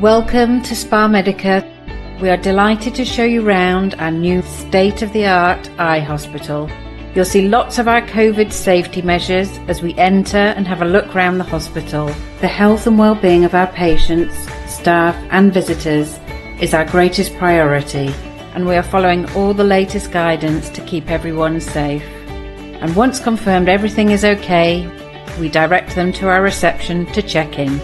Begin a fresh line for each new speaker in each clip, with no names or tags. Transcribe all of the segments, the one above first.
Welcome to SpaMedica. We are delighted to show you around our new state-of-the-art eye hospital. You'll see lots of our COVID safety measures as we enter and have a look around the hospital. The health and well-being of our patients, staff and visitors is our greatest priority, and we are following all the latest guidance to keep everyone safe. And once confirmed everything is okay, we direct them to our reception to check in.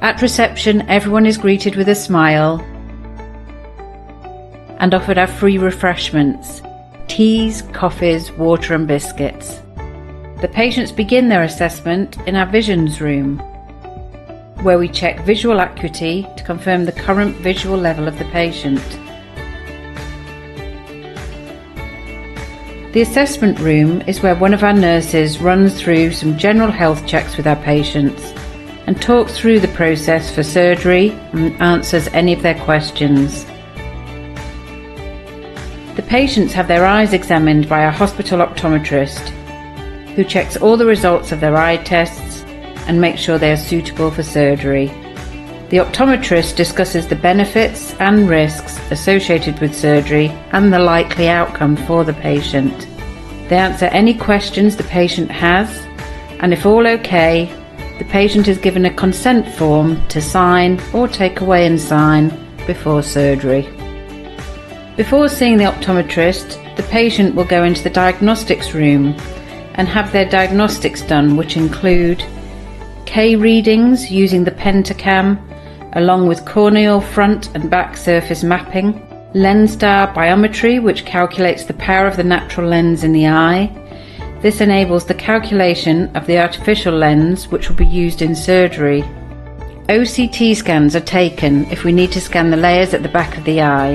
At reception, everyone is greeted with a smile and offered our free refreshments, teas, coffees, water and biscuits. The patients begin their assessment in our visions room, where we check visual acuity to confirm the current visual level of the patient. The assessment room is where one of our nurses runs through some general health checks with our patients and talks through the process for surgery and answers any of their questions. The patients have their eyes examined by our hospital optometrist, who checks all the results of their eye tests and makes sure they are suitable for surgery. The optometrist discusses the benefits and risks associated with surgery and the likely outcome for the patient. They answer any questions the patient has, and if all okay, the patient is given a consent form to sign or take away and sign before surgery. Before seeing the optometrist, the patient will go into the diagnostics room and have their diagnostics done, which include K readings using the pentacam, along with corneal front and back surface mapping, LensDAR biometry, which calculates the power of the natural lens in the eye. This enables the calculation of the artificial lens which will be used in surgery. OCT scans are taken if we need to scan the layers at the back of the eye.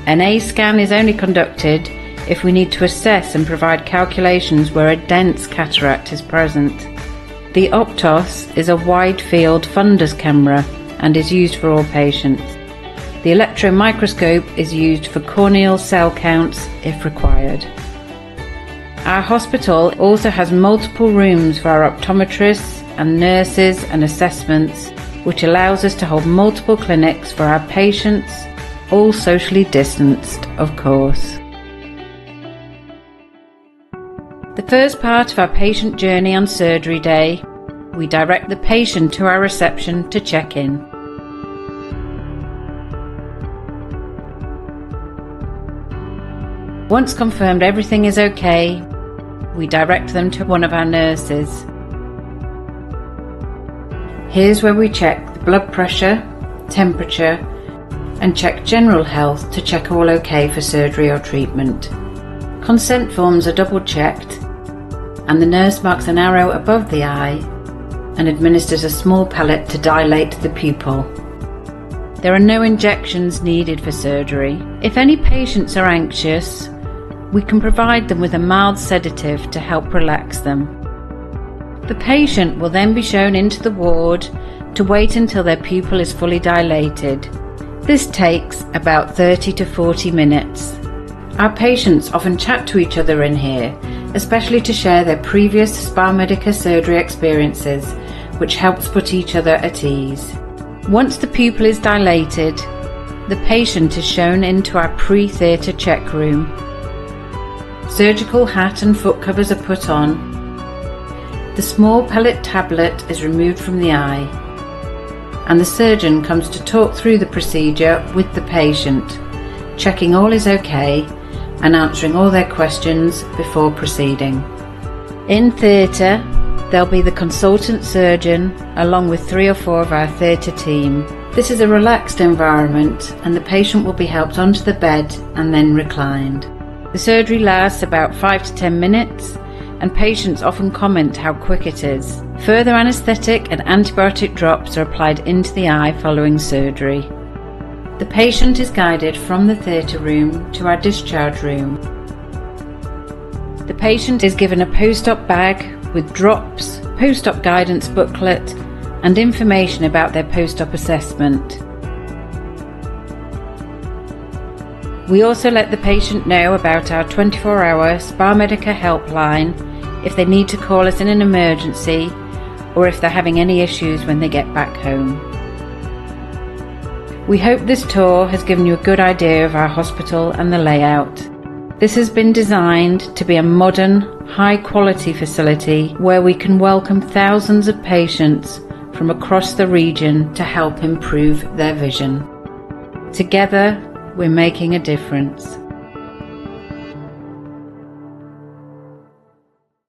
An A scan is only conducted if we need to assess and provide calculations where a dense cataract is present. The Optos is a wide field fundus camera and is used for all patients. The electron microscope is used for corneal cell counts if required. Our hospital also has multiple rooms for our optometrists and nurses and assessments, which allows us to hold multiple clinics for our patients, all socially distanced, of course. The first part of our patient journey on surgery day, we direct the patient to our reception to check in. Once confirmed everything is okay, we direct them to one of our nurses. Here's where we check the blood pressure, temperature, and check general health to check all okay for surgery or treatment. Consent forms are double checked, and the nurse marks an arrow above the eye and administers a small pellet to dilate the pupil. There are no injections needed for surgery. If any patients are anxious, we can provide them with a mild sedative to help relax them. The patient will then be shown into the ward to wait until their pupil is fully dilated. This takes about 30 to 40 minutes. Our patients often chat to each other in here, especially to share their previous SpaMedica surgery experiences, which helps put each other at ease. Once the pupil is dilated, the patient is shown into our pre-theatre check room. Surgical hat and foot covers are put on. The small pellet tablet is removed from the eye, and the surgeon comes to talk through the procedure with the patient, checking all is okay and answering all their questions before proceeding. In theatre, there'll be the consultant surgeon along with 3 or 4 of our theatre team. This is a relaxed environment, and the patient will be helped onto the bed and then reclined. The surgery lasts about 5 to 10 minutes, and patients often comment how quick it is. Further anaesthetic and antibiotic drops are applied into the eye following surgery. The patient is guided from the theatre room to our discharge room. The patient is given a post-op bag with drops, post-op guidance booklet, and information about their post-op assessment. We also let the patient know about our 24-hour SpaMedica helpline if they need to call us in an emergency, or if they're having any issues when they get back home. We hope this tour has given you a good idea of our hospital and the layout. This has been designed to be a modern, high-quality facility where we can welcome thousands of patients from across the region to help improve their vision. Together, we're making a difference.